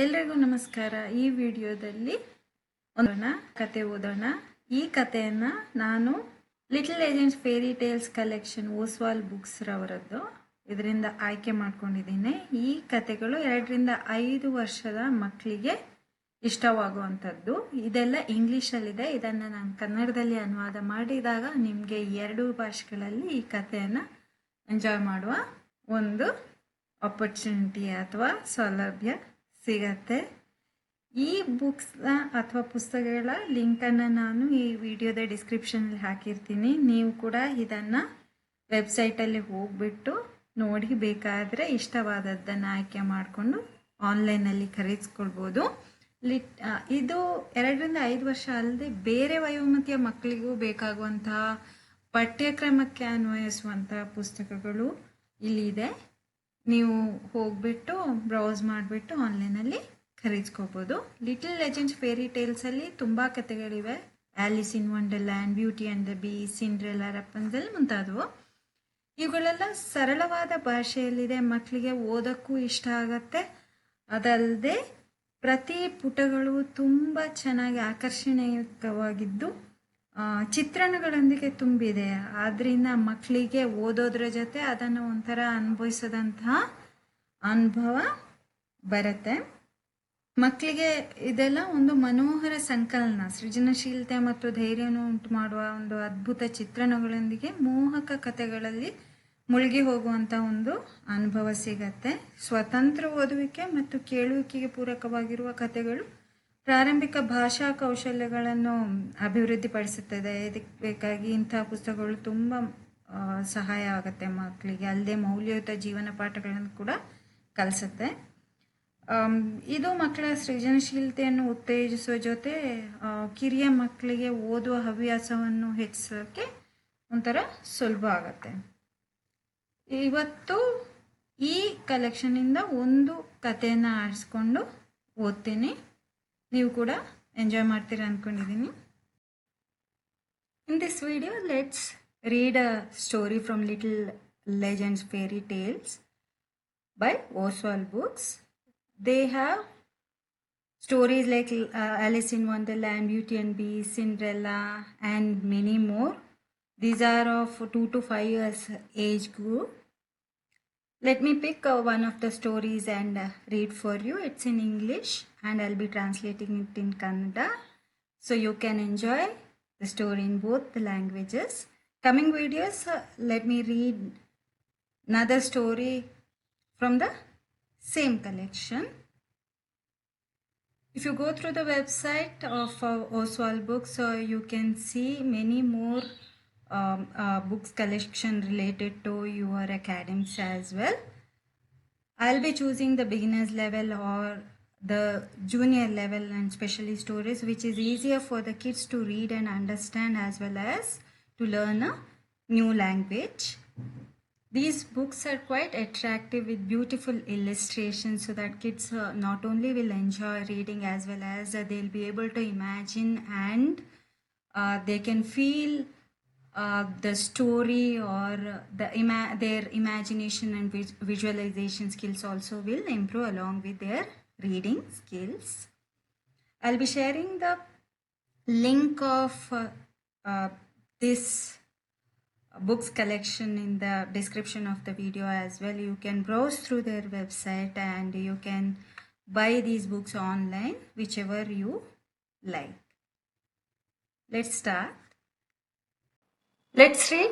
ಎಲ್ರಿಗೂ ನಮಸ್ಕಾರ. ಈ ವಿಡಿಯೋದಲ್ಲಿ ಒಂದು ಕತೆ ಓದೋಣ. ಈ ಕಥೆಯನ್ನು ನಾನು little legends fairy tales collection Oswal books ರವರದ್ದು ಇದರಿಂದ ಆಯ್ಕೆ ಮಾಡ್ಕೊಂಡಿದ್ದೀನಿ. ಈ ಕತೆಗಳು 2 ರಿಂದ 5 ವರ್ಷದ ಮಕ್ಕಳಿಗೆ ಇಷ್ಟವಾಗುವಂಥದ್ದು. ಇದೆಲ್ಲ ಇಂಗ್ಲೀಷಲ್ಲಿದೆ. ಇದನ್ನು ನಾನು ಕನ್ನಡದಲ್ಲಿ ಅನುವಾದ ಮಾಡಿದಾಗ ನಿಮಗೆ 2 ಭಾಷೆಗಳಲ್ಲಿ ಈ ಕಥೆಯನ್ನು ಎಂಜಾಯ್ ಮಾಡುವ ಒಂದು ಆಪರ್ಚುನಿಟಿ ಅಥವಾ ಸೌಲಭ್ಯ ಸಿಗತ್ತೆ. ಈ ಬುಕ್ಸ್ನ ಅಥವಾ ಪುಸ್ತಕಗಳ ಲಿಂಕನ್ನು ನಾನು ಈ ವಿಡಿಯೋದ ಡಿಸ್ಕ್ರಿಪ್ಷನಲ್ಲಿ ಹಾಕಿರ್ತೀನಿ. ನೀವು ಕೂಡ ಇದನ್ನು ವೆಬ್ಸೈಟಲ್ಲಿ ಹೋಗ್ಬಿಟ್ಟು ನೋಡಿ ಬೇಕಾದರೆ ಇಷ್ಟವಾದದ್ದನ್ನು ಆಯ್ಕೆ ಮಾಡಿಕೊಂಡು ಆನ್ಲೈನಲ್ಲಿ ಖರೀದಿಸ್ಕೊಳ್ಬೋದು. ಇದು 2 ರಿಂದ 5 ವರ್ಷ ಅಲ್ಲದೆ ಬೇರೆ ವಯೋಮಿತಿಯ ಮಕ್ಕಳಿಗೂ ಬೇಕಾಗುವಂತಹ ಪಠ್ಯಕ್ರಮಕ್ಕೆ ಅನ್ವಯಿಸುವಂತಹ ಪುಸ್ತಕಗಳು ಇಲ್ಲಿದೆ. ನೀವು ಹೋಗ್ಬಿಟ್ಟು ಬ್ರೌಸ್ ಮಾಡಿಬಿಟ್ಟು ಆನ್ಲೈನಲ್ಲಿ ಖರೀದಿಸ್ಕೋಬೋದು. ಲಿಟಲ್ ಲೆಜೆಂಡ್ಸ್ ಫೇರಿ ಟೇಲ್ಸಲ್ಲಿ ತುಂಬ ಕಥೆಗಳಿವೆ. Alice in Wonderland, beauty and the beast, Cinderella, Rapunzel ಮುಂತಾದವು. ಇವುಗಳೆಲ್ಲ ಸರಳವಾದ ಭಾಷೆಯಲ್ಲಿದೆ, ಮಕ್ಕಳಿಗೆ ಓದೋಕ್ಕೂ ಇಷ್ಟ ಆಗತ್ತೆ. ಅದಲ್ಲದೆ ಪ್ರತಿ ಪುಟಗಳು ತುಂಬ ಚೆನ್ನಾಗಿ ಆಕರ್ಷಣೀಯವಾಗಿದ್ದು ಚಿತ್ರಣಗಳೊಂದಿಗೆ ತುಂಬಿದೆ. ಆದ್ದರಿಂದ ಮಕ್ಕಳಿಗೆ ಓದೋದ್ರ ಜೊತೆ ಅದನ್ನು ಒಂಥರ ಅನುಭವಿಸೋದಂತಹ ಅನುಭವ ಬರುತ್ತೆ. ಮಕ್ಕಳಿಗೆ ಇದೆಲ್ಲ ಒಂದು ಮನೋಹರ ಸಂಕಲನ, ಸೃಜನಶೀಲತೆ ಮತ್ತು ಧೈರ್ಯವನ್ನು ಉಂಟು ಮಾಡುವ ಒಂದು ಅದ್ಭುತ ಚಿತ್ರಣಗಳೊಂದಿಗೆ ಮೋಹಕ ಕಥೆಗಳಲ್ಲಿ ಮುಳುಗಿ ಹೋಗುವಂಥ ಒಂದು ಅನುಭವ ಸಿಗತ್ತೆ. ಸ್ವತಂತ್ರ ಓದುವಿಕೆ ಮತ್ತು ಕೇಳುವಿಕೆಗೆ ಪೂರಕವಾಗಿರುವ ಕಥೆಗಳು ಪ್ರಾರಂಭಿಕ ಭಾಷಾ ಕೌಶಲ್ಯಗಳನ್ನು ಅಭಿವೃದ್ಧಿಪಡಿಸುತ್ತದೆ. ಇದಕ್ಕೆ ಬೇಕಾಗಿ ಇಂಥ ಪುಸ್ತಕಗಳು ತುಂಬ ಸಹಾಯ ಆಗುತ್ತೆ ಮಕ್ಕಳಿಗೆ. ಅಲ್ಲದೆ ಮೌಲ್ಯಯುತ ಜೀವನ ಪಾಠಗಳನ್ನು ಕೂಡ ಕಲಿಸುತ್ತೆ. ಇದು ಮಕ್ಕಳ ಸೃಜನಶೀಲತೆಯನ್ನು ಉತ್ತೇಜಿಸುವ ಜೊತೆ ಕಿರಿಯ ಮಕ್ಕಳಿಗೆ ಓದುವ ಹವ್ಯಾಸವನ್ನು ಹೆಚ್ಚಿಸೋಕ್ಕೆ ಒಂಥರ ಸುಲಭ ಆಗುತ್ತೆ. ಇವತ್ತು ಈ ಕಲೆಕ್ಷನಿಂದ ಒಂದು ಕಥೆಯನ್ನು ಆರಿಸ್ಕೊಂಡು ಓದ್ತೀನಿ. ನೀವು ಕೂಡ ಎಂಜಾಯ್ ಮಾಡ್ತೀರಾ ಅಂದ್ಕೊಂಡಿದ್ದೀನಿ. In this video, let's read a story from Little Legends Fairy Tales by Oswald Books. They have stories like Alice in Wonderland, Beauty and Beast, Cinderella, and many more. These are of 2 to 5 years age group. Let me pick one of the stories and read for you. It's in English and I'll be translating it in Kannada, so you can enjoy the story in both the languages. Coming videos, let me read another story from the same collection. If you go through the website of Oswald Books, you can see many more books collection related to your academics as well. I'll be choosing the beginners level or the junior level and specialty stories, which is easier for the kids to read and understand as well as to learn a new language. These books are quite attractive with beautiful illustrations, so that kids not only will enjoy reading as well as they'll be able to imagine and they can feel the story, or their imagination and visualization skills also will improve along with their reading skills. I'll be sharing the link of this books collection in the description of the video as well. You can browse through their website and you can buy these books online, whichever you like. Let's start. Let's read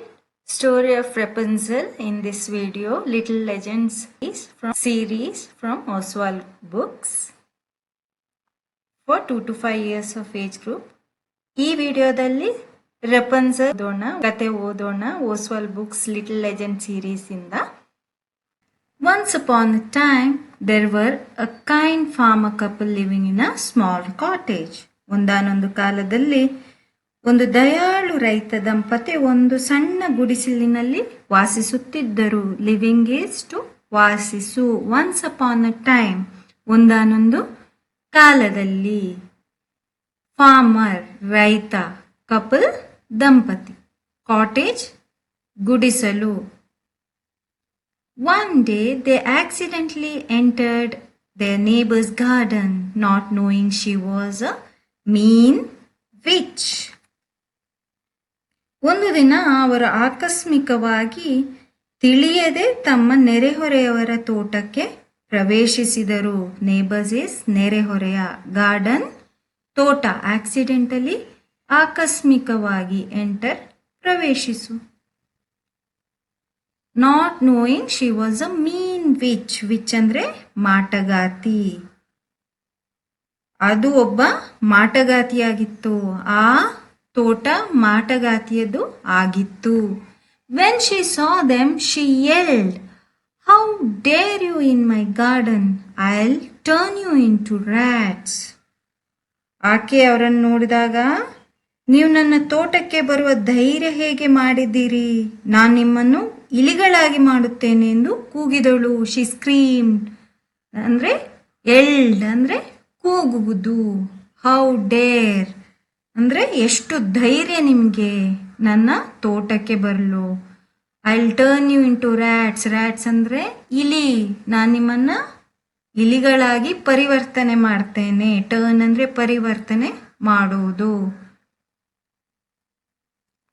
Story of Rapunzel in this video. Little Legends is from series from Oswald Books for 2 to 5 years of age group. ಈ ವಿಡಿಯೋದಲ್ಲಿ ರಪಂಜಲ್ ಕತೆ ಓದೋಣ Oswald Books Little Legend series ಇಂದ. Once upon a time, there were a kind farmer couple living in a small cottage. ಒಂದಾನೊಂದು ಕಾಲದಲ್ಲಿ ಒಂದು ದಯಾಳು ರೈತ ದಂಪತಿ ಒಂದು ಸಣ್ಣ ಗುಡಿಸಲಿನಲ್ಲಿ ವಾಸಿಸುತ್ತಿದ್ದರು. ಲಿವಿಂಗ್ ಈಸ್ ಟು ವಾಸಿಸು. ಒನ್ಸ್ ಅಪಾನ್ ಅ ಟೈಮ್, ಒಂದಾನೊಂದು ಕಾಲದಲ್ಲಿ. ಫಾರ್ಮರ್ ರೈತ, ಕಪಲ್ ದಂಪತಿ, ಕಾಟೇಜ್ ಗುಡಿಸಲು. One day they accidentally entered their neighbor's garden, not knowing she was a mean witch. ಒಂದು ದಿನ ಅವರು ಆಕಸ್ಮಿಕವಾಗಿ ತಿಳಿಯದೆ ತಮ್ಮ ನೆರೆಹೊರೆಯವರ ತೋಟಕ್ಕೆ ಪ್ರವೇಶಿಸಿದರು. ನೇಬರ್ಸ್ ಇಸ್ ನೆರೆಹೊರೆಯ, ಗಾರ್ಡನ್ ತೋಟ. ಆಕ್ಸಿಡೆಂಟಲಿ ಆಕಸ್ಮಿಕವಾಗಿ, ಎಂಟರ್ ಪ್ರವೇಶಿಸು. Not knowing she was a mean witch. Witch ಅಂದ್ರೆ ಮಾಟಗಾತಿ. ಅದು ಒಬ್ಬ ಮಾಟಗಾತಿಯಾಗಿತ್ತು. ಆ ತೋಟ ಮಾಟಗಾತಿಯದು ಆಗಿತ್ತು. When she saw them she yelled, "How dare you in my garden? I'll turn you into rats." ಆಕೆ ಅವರನ್ನು ನೋಡಿದಾಗ, ನೀವು ನನ್ನ ತೋಟಕ್ಕೆ ಬರುವ ಧೈರ್ಯ ಹೇಗೆ ಮಾಡಿದ್ದೀರಿ? ನಾನು ನಿಮ್ಮನ್ನು ಇಲಿಗಳಾಗಿ ಮಾಡುತ್ತೇನೆ ಎಂದು ಕೂಗಿದಳು. ಶಿ ಸ್ಕ್ರೀಮ್ಡ್ ಅಂದ್ರೆ ಎಲ್ಡ್ ಅಂದ್ರೆ ಕೂಗುವುದು. ಹೌ ಡೇರ್ ಅಂದ್ರೆ ಎಷ್ಟು ಧೈರ್ಯ ನಿಮಗೆ ನನ್ನ ತೋಟಕ್ಕೆ ಬರಲು. I will turn you into rats. Rats ಅಂದ್ರೆ ಇಲಿ. ನಾನು ನಿಮ್ಮನ್ನ ಇಲಿಗಳಾಗಿ ಪರಿವರ್ತನೆ ಮಾಡ್ತೇನೆ. ಟರ್ನ್ ಅಂದ್ರೆ ಪರಿವರ್ತನೆ ಮಾಡುವುದು.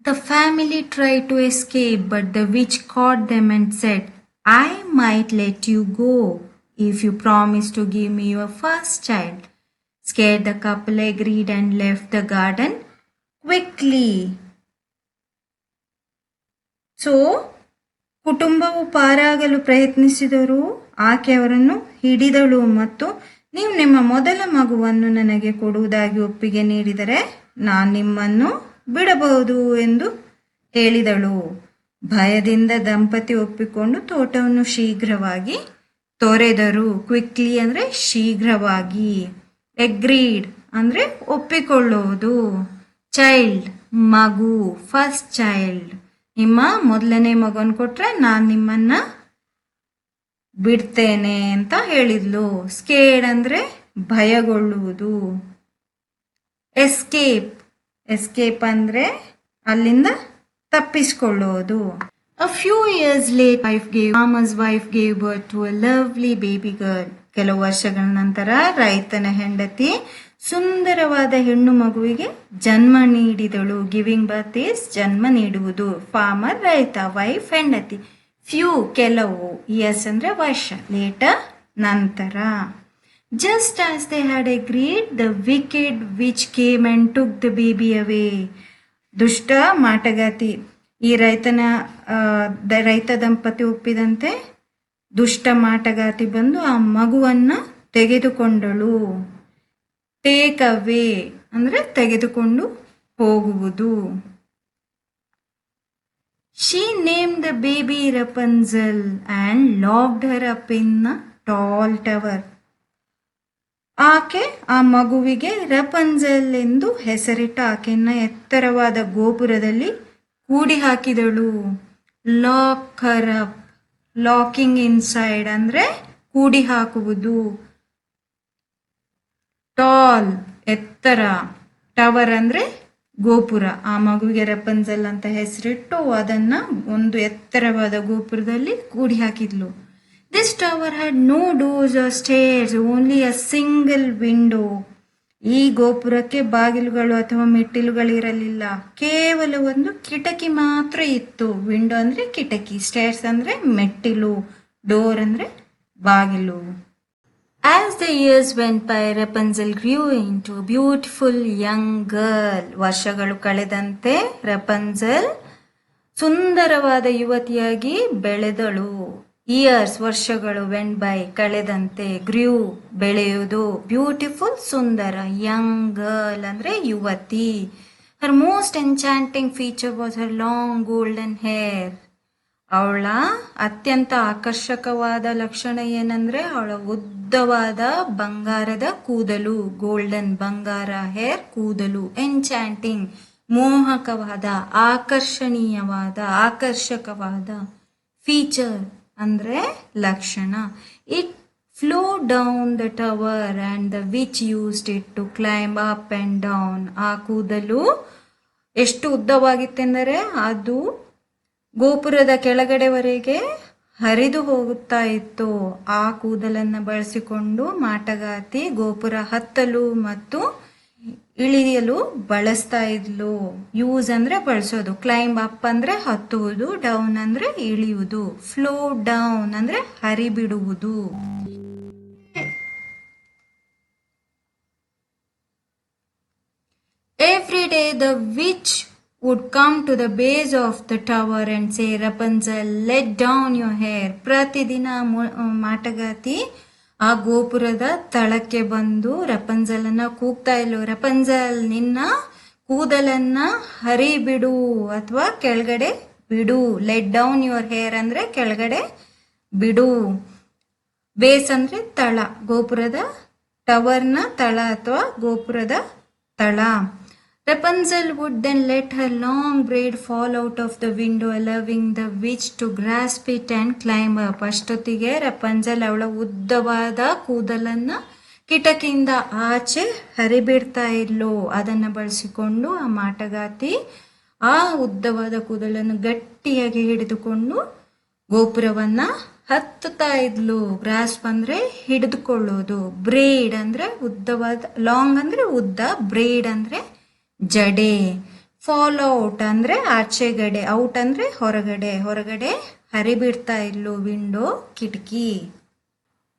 The family tried to escape, but the witch caught them and said, "I might let you go if you promise to give me your first child." Scared, the couple agreed and left the garden quickly. So ಕುಟುಂಬವು ಪಾರಾಗಲು ಪ್ರಯತ್ನಿಸಿದರು. ಆಕೆ ಅವರನ್ನು ಹಿಡಿದಳು ಮತ್ತು ನೀವು ನಿಮ್ಮ ಮೊದಲ ಮಗುವನ್ನು ನನಗೆ ಕೊಡುವುದಾಗಿ ಒಪ್ಪಿಗೆ ನೀಡಿದರೆ ನಾನು ನಿಮ್ಮನ್ನು ಬಿಡಬಹುದು ಎಂದು ಹೇಳಿದಳು. ಭಯದಿಂದ ದಂಪತಿ ಒಪ್ಪಿಕೊಂಡು ತೋಟವನ್ನು ಶೀಘ್ರವಾಗಿ ತೊರೆದರು. ಕ್ವಿಕ್ಲಿ ಅಂದ್ರೆ ಶೀಘ್ರವಾಗಿ. ಎಗ್ರೀಡ್ ಅಂದ್ರೆ ಒಪ್ಪಿಕೊಳ್ಳುವುದು. ಚೈಲ್ಡ್ ಮಗು. ಫಸ್ಟ್ ಚೈಲ್ಡ್ ನಿಮ್ಮ ಮೊದಲನೇ ಮಗನ್ ಕೊಟ್ರೆ ನಾನು ನಿಮ್ಮನ್ನ ಬಿಡ್ತೇನೆ ಅಂತ ಹೇಳಿದ್ಲು. ಸ್ಕೇಡ್ ಅಂದ್ರೆ ಭಯಗೊಳ್ಳುವುದು. ಎಸ್ಕೇಪ್. ಎಸ್ಕೇಪ್ ಅಂದ್ರೆ ಅಲ್ಲಿಂದ ತಪ್ಪಿಸಿಕೊಳ್ಳುವುದು. A few years later, farmer's wife gave birth to a lovely baby girl. ಕೆಲವು ವರ್ಷಗಳ ನಂತರ ರೈತನ ಹೆಂಡತಿ ಸುಂದರವಾದ ಹೆಣ್ಣು ಮಗುವಿಗೆ ಜನ್ಮ ನೀಡಿದಳು. ಗಿವಿಂಗ್ ಬರ್ತ್ ಈಸ್ ಜನ್ಮ ನೀಡುವುದು. ಫಾರ್ಮರ್ ರೈತ, ವೈಫ್ ಹೆಂಡತಿ. ಫ್ಯೂ ಕೆಲವು, ಇಯರ್ಸ್ ಅಂದ್ರೆ ವರ್ಷ. ಲೇಟರ್ ನಂತರ. Just as they had agreed, the wicked witch came and took the baby away. ದುಷ್ಟ ಮಾಟಗಾತಿ. ಈ ರೈತ ದಂಪತಿ ಒಪ್ಪಿದಂತೆ ದುಷ್ಟ ಮಾಟಗಾತಿ ಬಂದು ಆ ಮಗುವನ್ನ ತೆಗೆದುಕೊಂಡಳು. ಟೇಕ್ ಅವೇ ಅಂದ್ರೆ ತೆಗೆದುಕೊಂಡು ಹೋಗುವುದು. She named the baby Rapunzel and locked her up in a tall tower. ಆಕೆ ಆ ಮಗುವಿಗೆ ರಪಂಜಲ್ ಎಂದು ಹೆಸರಿಟ್ಟ ಆಕೆಯನ್ನ ಎತ್ತರವಾದ ಗೋಪುರದಲ್ಲಿ ಕೂಡಿ ಹಾಕಿದಳು. ಲಾಕ್ ಹರ್ ಅಪ್. ಲಾಕಿಂಗ್ ಇನ್ಸೈಡ್ ಅಂದ್ರೆ ಕೂಡಿ ಹಾಕುವುದು. ಟಾಲ್ ಎತ್ತರ. ಟವರ್ ಅಂದ್ರೆ ಗೋಪುರ. ಆ ಮಗುವಿಗೆ ರಪಂಜಲ್ ಅಂತ ಹೆಸರಿಟ್ಟು ಅದನ್ನ ಒಂದು ಎತ್ತರವಾದ ಗೋಪುರದಲ್ಲಿ ಕೂಡಿ ಹಾಕಿದ್ಲು. This tower had no doors or stairs, only a single window. ಈ ಗೋಪುರಕ್ಕೆ ಬಾಗಿಲುಗಳು ಅಥವಾ ಮೆಟ್ಟಿಲುಗಳಿರಲಿಲ್ಲ. ಕೇವಲ ಒಂದು ಕಿಟಕಿ ಮಾತ್ರ ಇತ್ತು. ವಿಂಡೋ ಅಂದ್ರೆ ಕಿಟಕಿ, ಸ್ಟೇರ್ಸ್ ಅಂದ್ರೆ ಮೆಟ್ಟಿಲು, ಡೋರ್ ಅಂದ್ರೆ ಬಾಗಿಲು. As the years went by, Rapunzel grew into a beautiful young girl. ವರ್ಷಗಳು ಕಳೆದಂತೆ ರಪಂಜಲ್ ಸುಂದರವಾದ ಯುವತಿಯಾಗಿ ಬೆಳೆದಳು. ಇಯರ್ಸ್ ವರ್ಷಗಳು, ವೆಂಟ್ ಬೈ ಕಳೆದಂತೆ, ಗ್ರ್ಯೂ ಬೆಳೆಯುವುದು, ಬ್ಯೂಟಿಫುಲ್ ಸುಂದರ, ಯಂಗ್ ಗರ್ಲ್ ಅಂದ್ರೆ ಯುವತಿ. Her most enchanting feature was her long golden hair. ಅವಳ ಅತ್ಯಂತ ಆಕರ್ಷಕವಾದ ಲಕ್ಷಣ ಏನಂದ್ರೆ ಅವಳ ಉದ್ದವಾದ ಬಂಗಾರದ ಕೂದಲು. ಗೋಲ್ಡನ್ ಬಂಗಾರ, ಹೇರ್ ಕೂದಲು. ಎನ್ಚಾಂಟಿಂಗ್ ಮೋಹಕವಾದ, ಆಕರ್ಷಣೀಯವಾದ, ಆಕರ್ಷಕವಾದ. ಫೀಚರ್ ಅಂದ್ರೆ ಲಕ್ಷಣ. It flow down the tower and the witch used it to climb up and down. ಆ ಕೂದಲು ಎಷ್ಟು ಉದ್ದವಾಗಿತ್ತೆಂದರೆ ಅದು ಗೋಪುರದ ಕೆಳಗಡೆವರೆಗೆ ಹರಿದು ಹೋಗುತ್ತಾ ಇತ್ತು. ಆ ಕೂದಲನ್ನು ಬಳಸಿಕೊಂಡು ಮಾಟಗಾತಿ ಗೋಪುರ ಹತ್ತಲು ಮತ್ತು ಇಳಿಯಲು ಬಳಸ್ತಾ ಇದ್ಲು. ಯೂಸ್ ಅಂದ್ರೆ ಬಳಸೋದು, ಕ್ಲೈಂಬ್ ಅಪ್ ಅಂದ್ರೆ ಹತ್ತುವುದು, ಡೌನ್ ಅಂದ್ರೆ ಇಳಿಯುವುದು, ಫ್ಲೋ ಡೌನ್ ಅಂದ್ರೆ ಹರಿಬಿಡುವುದು. Every day the witch would come to the base of the tower and say, Rapunzel, let down your hair. ಪ್ರತಿದಿನ ಮಾಟಗಾತಿ ಆ ಗೋಪುರದ ತಳಕ್ಕೆ ಬಂದು ರಪಂಜಲನ್ನ ಕೂಗ್ತಾ ಇಲ್ಲು, ರಪಂಜಲ್ ನಿನ್ನ ಕೂದಲನ್ನ ಹರಿಬಿಡು ಅಥವಾ ಕೆಳಗಡೆ ಬಿಡು. ಲೆಟ್ ಡೌನ್ ಯುವರ್ ಹೇರ್ ಅಂದ್ರೆ ಕೆಳಗಡೆ ಬಿಡು. ಬೇಸ್ ಅಂದ್ರೆ ತಳ, ಗೋಪುರದ ಟವರ್ನ ತಳ ಅಥವಾ ಗೋಪುರದ ತಳ. Rapunzel would then let her long braid fall out of the window, allowing the witch to grasp it and climb up. ಅಷ್ಟೊತ್ತಿಗೆ ರಪಂಜಲ್ ಅವಳ ಉದ್ದವಾದ ಕೂದಲನ್ನ ಕಿಟಕಿಯಿಂದ ಆಚೆ ಹರಿಬಿಡ್ತಾ ಇದ್ಲು. ಅದನ್ನು ಬಳಸಿಕೊಂಡು ಆ ಮಾಟಗಾತಿ ಆ ಉದ್ದವಾದ ಕೂದಲನ್ನು ಗಟ್ಟಿಯಾಗಿ ಹಿಡಿದುಕೊಂಡು ಗೋಪುರವನ್ನ ಹತ್ತುತ್ತಾ ಇದ್ಲು. ಗ್ರಾಸ್ಪ್ ಅಂದ್ರೆ ಹಿಡಿದುಕೊಳ್ಳೋದು, ಬ್ರೇಡ್ ಅಂದ್ರೆ ಉದ್ದವಾದ, ಲಾಂಗ್ ಅಂದ್ರೆ ಉದ್ದ, ಬ್ರೇಡ್ ಅಂದ್ರೆ ಜಡೆ. ಫಾಲ್ ಔಟ್ ಅಂದ್ರೆ ಆಚೆಗಡೆ, ಔಟ್ ಅಂದ್ರೆ ಹೊರಗಡೆ, ಹೊರಗಡೆ ಹರಿಬಿಡ್ತಾ ಇದ್ಲು ವಿಂಡೋ, ಕಿಟಕಿ.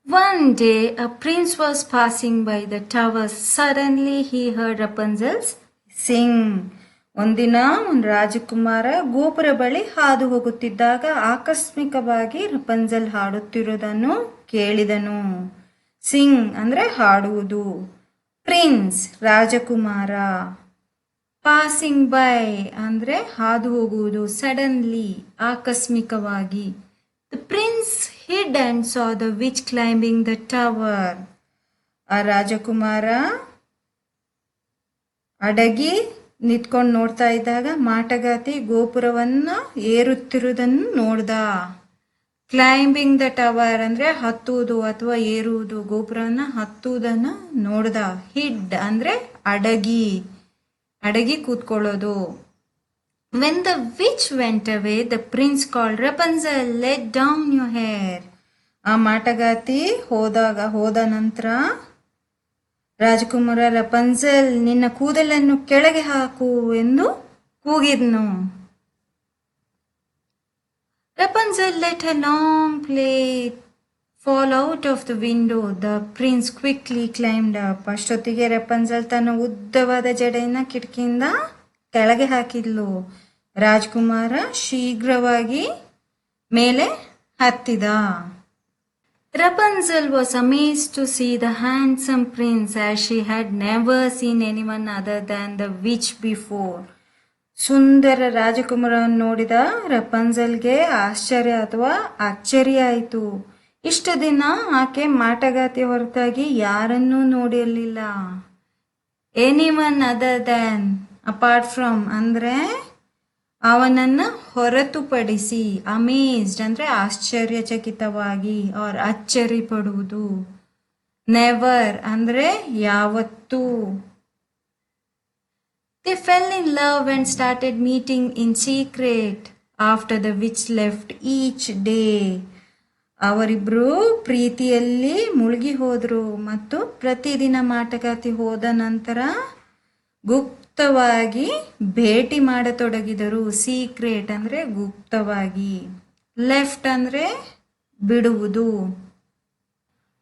One day a prince was passing by the tower. Suddenly he heard Rapunzel sing. ಒಂದಿನ ಒಂದು ರಾಜಕುಮಾರ ಗೋಪುರ ಬಳಿ ಹಾದು ಹೋಗುತ್ತಿದ್ದಾಗ ಆಕಸ್ಮಿಕವಾಗಿ ರಪಂಜಲ್ ಹಾಡುತ್ತಿರುವುದನ್ನು ಕೇಳಿದನು. ಸಿಂಗ್ ಅಂದ್ರೆ ಹಾಡುವುದು, ಪ್ರಿನ್ಸ್ ರಾಜಕುಮಾರ, ಪಾಸಿಂಗ್ ಬೈ ಅಂದ್ರೆ ಹಾದು ಹೋಗುವುದು, ಸಡನ್ಲಿ ಆಕಸ್ಮಿಕವಾಗಿ. The prince hid and saw the witch climbing the tower. ಆ ರಾಜಕುಮಾರ ಅಡಗಿ ನಿಂತ್ಕೊಂಡು ನೋಡ್ತಾ ಇದ್ದಾಗ ಮಾಟಗಾತಿ ಗೋಪುರವನ್ನ ಏರುತ್ತಿರುವುದನ್ನು ನೋಡ್ದ. ಕ್ಲೈಂಬಿಂಗ್ ದ ಟವರ್ ಅಂದ್ರೆ ಹತ್ತುವುದು ಅಥವಾ ಏರುವುದು, ಗೋಪುರವನ್ನ ಹತ್ತುವುದನ್ನ ನೋಡ್ದ. ಹಿಡ್ ಅಂದ್ರೆ ಅಡಗಿ, ಅಡಗಿ ಕೂತ್ಕೊಳ್ಳೋದು. When the witch went away, the prince called, Rapunzel, let down your hair. ಆ ಮಾಟಗಾತಿ ಹೋದ ನಂತರ ರಾಜಕುಮಾರ ರಪಂಜಲ್ ನಿನ್ನ ಕೂದಲನ್ನು ಕೆಳಗೆ ಹಾಕು ಎಂದು ಕೂಗಿದ್ನು. Rapunzel let her long plait fall out of the window. The prince quickly climbed up. ಅಷ್ಟೊತ್ತಿಗೆ ರಪಂಜಲ್ ತನ್ನ ಉದ್ದವಾದ ಜಡೆಯನ್ನ ಕಿಟಕಿಯಿಂದ ಕೆಳಗೆ ಹಾಕಿದ್ಲು. ರಾಜ್ಕುಮಾರ ಶೀಘ್ರವಾಗಿ ಮೇಲೆ ಹತ್ತಿದ. Rapunzel was amazed to see the handsome prince as she had never seen anyone other than the witch before. ಸುಂದರ ರಾಜಕುಮಾರವನ್ನು ನೋಡಿದ ರಪಂಜಲ್ಗೆ ಆಶ್ಚರ್ಯ ಅಥವಾ ಅಚ್ಚರಿ ಆಯಿತು. ಇಷ್ಟು ದಿನ ಆಕೆ ಮಾಟಗಾತಿ ಹೊರತಾಗಿ ಯಾರನ್ನೂ ನೋಡಿರಲಿಲ್ಲ. Anyone other than, apart from ಅಂದ್ರೆ ಅವನನ್ನ ಹೊರತುಪಡಿಸಿ. ಅಮೇಜ್ಡ್ ಅಂದ್ರೆ ಆಶ್ಚರ್ಯಚಕಿತವಾಗಿ ಆರ್ ಅಚ್ಚರಿ ಪಡುವುದು. ನೆವರ್ ಅಂದ್ರೆ ಯಾವತ್ತೂ. They fell in love and started meeting in secret after the witch left each day. ಅವರಿಬ್ರು ಪ್ರೀತಿಯಲ್ಲಿ ಮುಳುಗಿ ಹೋದ್ರು ಮತ್ತು ಪ್ರತಿದಿನ ಮಾಟಗಾತಿ ಹೋದ ನಂತರ ಗುಪ್ತವಾಗಿ ಭೇಟಿ ಮಾಡತೊಡಗಿದರು. ಸೀಕ್ರೆಟ್ ಅಂದ್ರೆ ಗುಪ್ತವಾಗಿ, ಲೆಫ್ಟ್ ಅಂದ್ರೆ ಬಿಡುವುದು.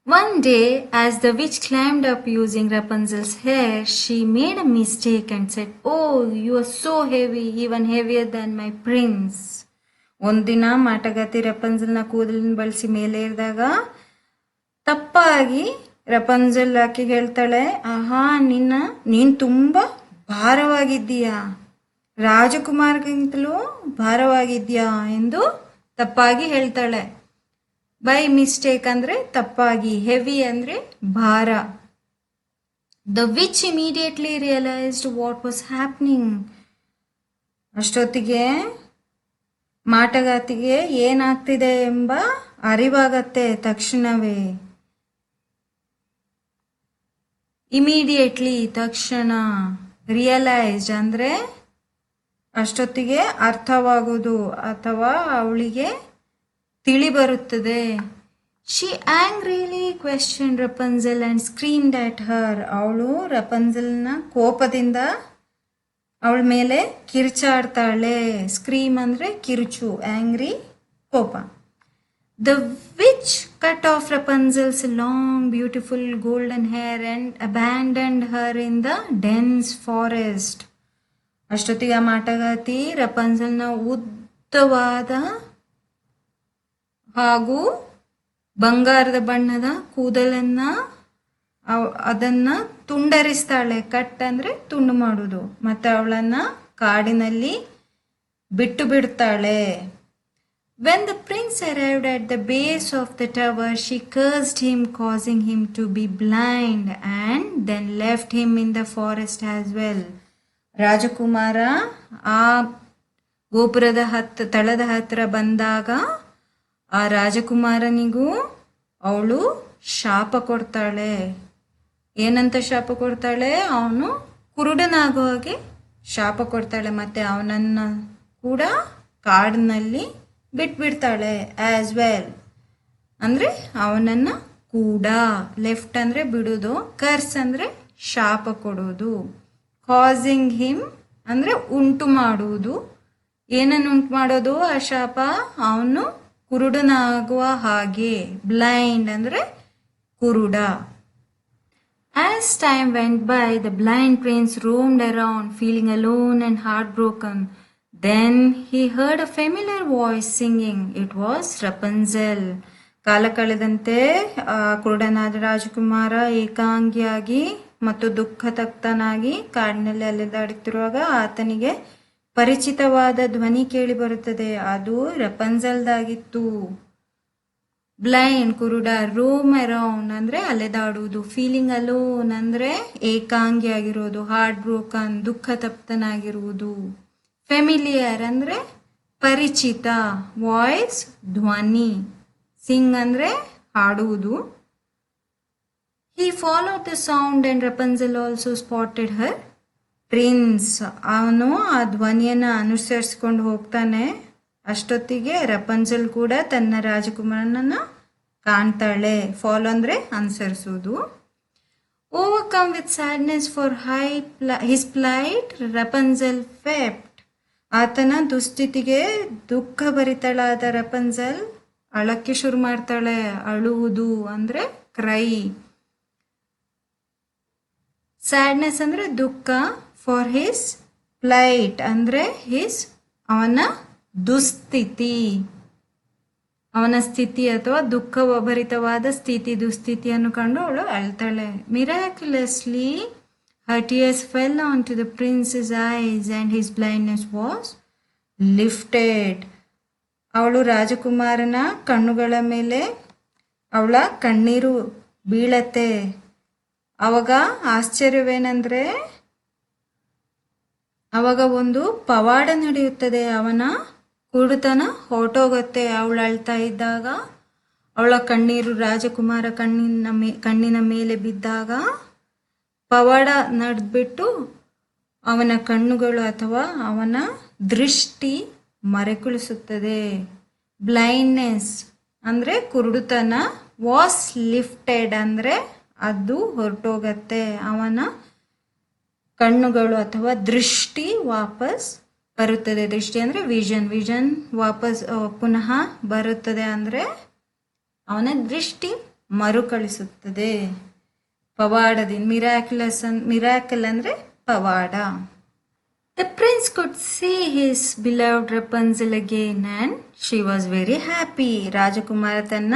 One day, as the witch climbed up using Rapunzel's hair, she made a mistake and said, "Oh, you are so heavy, even heavier than my prince." ಒಂದಿನ ಮಾಟಗಾತಿ ರಪಂಜಲ್ನ ಕೂದಲಿನ ಬಳಸಿ ಮೇಲೆ ಏರಿದಾಗ ತಪ್ಪಾಗಿ ರಪಂಜಲ್ ಆಕೆ ಹೇಳ್ತಾಳೆ, ಆಹಾ ನೀನ್ ತುಂಬಾ ಭಾರವಾಗಿದ್ದೀಯಾ, ರಾಜಕುಮಾರ್ಗಿಂತಲೂ ಭಾರವಾಗಿದ್ಯಾ ಎಂದು ತಪ್ಪಾಗಿ ಹೇಳ್ತಾಳೆ. ಬೈ ಮಿಸ್ಟೇಕ್ ಅಂದ್ರೆ ತಪ್ಪಾಗಿ, ಹೆವಿ ಅಂದ್ರೆ ಭಾರ. The witch immediately realised what was happening. ಅಷ್ಟೊತ್ತಿಗೆ ಮಾಟಗಾತಿಗೆ ಏನಾಗ್ತಿದೆ ಎಂಬ ಅರಿವಾಗತ್ತೆ ತಕ್ಷಣವೇ. ಇಮಿಡಿಯೇಟ್ಲಿ ತಕ್ಷಣ, ರಿಯಲೈಸ್ಡ್ ಅಂದ್ರೆ ಅಷ್ಟೊತ್ತಿಗೆ ಅರ್ಥವಾಗುವುದು ಅಥವಾ ಅವಳಿಗೆ ತಿಳಿ ಬರುತ್ತದೆ. She angrily question Rapunzel and screamed at her. ಅವಳು ರಪಂಜಲ್ನ ಕೋಪದಿಂದ ಅವಳ ಮೇಲೆ ಕಿರ್ಚಾಡ್ತಾಳೆ. ಸ್ಕ್ರೀಮ್ ಅಂದರೆ ಕಿರುಚು, ಆಂಗ್ರಿ ಕೋಪ. The witch cut off Rapunzel's long, beautiful golden hair and abandoned her in the dense forest. ಅಷ್ಟೊತ್ತಿಗೆ ಆ ಮಾಟಗಾತಿ ರಪಂಜಲ್ನ ಉದ್ದವಾದ ಹಾಗೂ ಬಂಗಾರದ ಬಣ್ಣದ ಕೂದಲನ್ನ ಅದನ್ನ ತುಂಡರಿಸ್ತಾಳೆ. ಕಟ್ ಅಂದರೆ ತುಂಡು ಮಾಡೋದು. ಮತ್ತೆ ಅವಳನ್ನ ಕಾಡಿನಲ್ಲಿ ಬಿಟ್ಟು ಬಿಡ್ತಾಳೆ. When the prince arrived at the base of the tower, she cursed him, causing him to be blind, and then left him in the forest as well. ರಾಜಕುಮಾರ ಆ ಗೋಪುರದ ತಳದ ಹತ್ತಿರ ಬಂದಾಗ ಆ ರಾಜಕುಮಾರನಿಗೂ ಅವಳು ಶಾಪ ಕೊಡ್ತಾಳೆ. ಏನಂತ ಶಾಪ ಕೊಡ್ತಾಳೆ? ಅವನು ಕುರುಡನಾಗೋ ಹಾಗೆ ಶಾಪ ಕೊಡ್ತಾಳೆ. ಮತ್ತೆ ಅವನನ್ನು ಕೂಡ ಕಾಡಿನಲ್ಲಿ ಬಿಟ್ಬಿಡ್ತಾಳೆ ಆಸ್ ವೆಲ್. ಅಂದರೆ ಅವನನ್ನು ಕೂಡ. ಲೆಫ್ಟ್ ಅಂದರೆ ಬಿಡೋದು, ಕರ್ಸ್ ಅಂದರೆ ಶಾಪ ಕೊಡೋದು. ಕಾಸಿಂಗ್ ಹಿಮ್ ಅಂದರೆ ಉಂಟು ಮಾಡುವುದು. ಏನನ್ನು ಉಂಟು ಮಾಡೋದು ಆ ಶಾಪ? ಅವನು ಕುರುಡನಾಗುವ ಹಾಗೆ. ಬ್ಲೈಂಡ್ ಅಂದರೆ ಕುರುಡ. As time went by, the blind prince roamed around, feeling alone and heartbroken. Then he heard a familiar voice singing. It was Rapunzel. ಕಾಲ ಕಳೆದಂತೆ ಕುರುಡನಾದ ರಾಜಕುಮಾರ ಏಕಾಂಗಿಯಾಗಿ ಮತ್ತು ದುಃಖತಪ್ತನಾಗಿ ಕಾಡಿನಲ್ಲಿ ಅಲೆದಾಡುತ್ತಿರುವಾಗ ಆತನಿಗೆ ಪರಿಚಿತವಾದ ಧ್ವನಿ ಕೇಳಿ ಬರುತ್ತದೆ. ಅದು ರಪಂಜಲ್ದಾಗಿತ್ತು. ಬ್ಲೈಂಡ್ ಕುರುಡ, ರೋಮ್ ಅರೌಂಡ್ ಅಂದರೆ ಅಲೆದಾಡುವುದು, ಫೀಲಿಂಗ್ ಅಲೋನ್ ಅಂದರೆ ಏಕಾಂಗಿಯಾಗಿರೋದು, ಹಾರ್ಟ್ ಬ್ರೋಕನ್ ದುಃಖತಪ್ತನಾಗಿರುವುದು, ಫೆಮಿಲಿಯರ್ ಅಂದರೆ ಪರಿಚಿತ, ವಾಯ್ಸ್ ಧ್ವನಿ, ಸಿಂಗ್ ಅಂದರೆ ಹಾಡುವುದು. He followed the sound and Rapunzel also spotted her prince. ಅವನು ಆ ಧ್ವನಿಯನ್ನು ಅನುಸರಿಸ್ಕೊಂಡು ಹೋಗ್ತಾನೆ. ಅಷ್ಟೊತ್ತಿಗೆ ರಪಂಜಲ್ ಕೂಡ ತನ್ನ ರಾಜಕುಮಾರನನ್ನು ಕಾಣ್ತಾಳೆ. ಫಾಲೋ ಅಂದರೆ ಅನುಸರಿಸುವುದು. Overcome with sadness for his plight, Rapunzel wept. ಆತನ ದುಸ್ಥಿತಿಗೆ ದುಃಖಭರಿತಳಾದ ರಪಂಜಲ್ ಅಳಕ್ಕೆ ಶುರು ಮಾಡ್ತಾಳೆ. ಅಳುವುದು ಅಂದರೆ ಕ್ರೈ. ಸ್ಯಾಡ್ನೆಸ್ ಅಂದರೆ ದುಃಖ. ಫಾರ್ ಹಿಸ್ ಪ್ಲೈಟ್ ಅಂದರೆ ಅವನ ದುಸ್ಥಿತಿ, ಅವನ ಸ್ಥಿತಿ ಅಥವಾ ದುಃಖಭರಿತವಾದ ಸ್ಥಿತಿ, ದುಸ್ಥಿತಿಯನ್ನು ಕಂಡು ಅವಳು ಅಳ್ತಾಳೆ. ಮಿರಾಕ್ಯುಲಸ್ಲಿ her tears fell onto the prince's eyes and his blindness was lifted. ಅವಳು ರಾಜಕುಮಾರನ ಕಣ್ಣುಗಳ ಮೇಲೆ ಅವಳ ಕಣ್ಣೀರು ಬೀಳತ್ತೆ. ಅವಾಗ ಆಶ್ಚರ್ಯವೇನೆಂದರೆ ಅವಾಗ ಒಂದು ಪವಾಡ ನಡೆಯುತ್ತದೆ. ಅವನ ಕುರುಡುತನ ಹೊರಟೋಗುತ್ತೆ. ಅವಳು ಅಳ್ತಾ ಇದ್ದಾಗ ಅವಳ ಕಣ್ಣೀರು ರಾಜಕುಮಾರ ಕಣ್ಣಿನ ಮೇಲೆ ಬಿದ್ದಾಗ ಪವಾಡ ನಡೆದ್ಬಿಟ್ಟು ಅವನ ಕಣ್ಣುಗಳು ಅಥವಾ ಅವನ ದೃಷ್ಟಿ ಮರೆಕುಳಿಸುತ್ತದೆ. ಬ್ಲೈಂಡ್ನೆಸ್ ಅಂದರೆ ಕುರುಡುತನ. ವಾಸ್ ಲಿಫ್ಟೆಡ್ ಅಂದರೆ ಅದು ಹೊರಟೋಗತ್ತೆ. ಅವನ ಕಣ್ಣುಗಳು ಅಥವಾ ದೃಷ್ಟಿ ವಾಪಸ್ ಬರುತ್ತದೆ. ದೃಷ್ಟಿ ಅಂದರೆ ವಿಷನ್ ವಾಪಸ್ ಪುನಃ ಬರುತ್ತದೆ. ಅಂದರೆ ಅವನ ದೃಷ್ಟಿ ಮರುಕಳಿಸುತ್ತದೆ ಪವಾಡದಿಂದ. ಮಿರಾಕಲ್ ಅಂದರೆ ಪವಾಡ. The prince could see his beloved Rapunzel again and she was very happy. ರಾಜಕುಮಾರ ತನ್ನ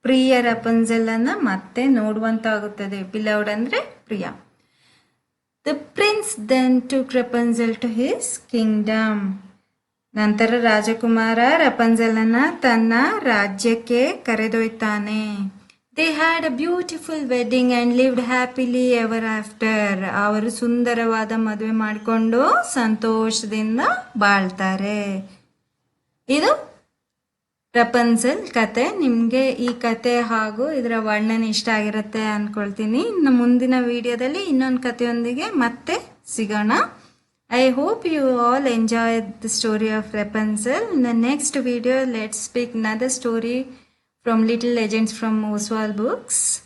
ಪ್ರಿಯ ರಪಂಜಲ್ ಅನ್ನ ಮತ್ತೆ ನೋಡುವಂತಾಗುತ್ತದೆ. ಬಿಲವ್ಡ್ ಅಂದರೆ ಪ್ರಿಯ. The prince then took Rapunzel to his kingdom. ನಂತರ ರಾಜಕುಮಾರ ರಪಂಜಲನ್ನ ತನ್ನ ರಾಜ್ಯಕ್ಕೆ ಕರೆದೊಯ್ತಾನೆ. They had a beautiful wedding and lived happily ever after. ಅವರು ಸುಂದರವಾದ ಮದುವೆ ಮಾಡಿಕೊಂಡು ಸಂತೋಷದಿಂದ ಬಾಳ್ತಾರೆ. ಇದು ರಪಂಜಲ್ ಕತೆ. ನಿಮಗೆ ಈ ಕತೆ ಹಾಗೂ ಇದರ ವರ್ಣನೆ ಇಷ್ಟ ಆಗಿರುತ್ತೆ ಅಂದ್ಕೊಳ್ತೀನಿ. ಇನ್ನು ಮುಂದಿನ ವಿಡಿಯೋದಲ್ಲಿ ಇನ್ನೊಂದು ಕಥೆಯೊಂದಿಗೆ ಮತ್ತೆ ಸಿಗೋಣ. I hope you all enjoyed the story of Rapunzel. In the next video, let's pick another story from Little Legends from Oswald Books.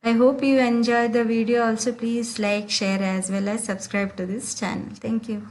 I hope you enjoyed the video. Also, please like, share as well as subscribe to this channel. Thank you.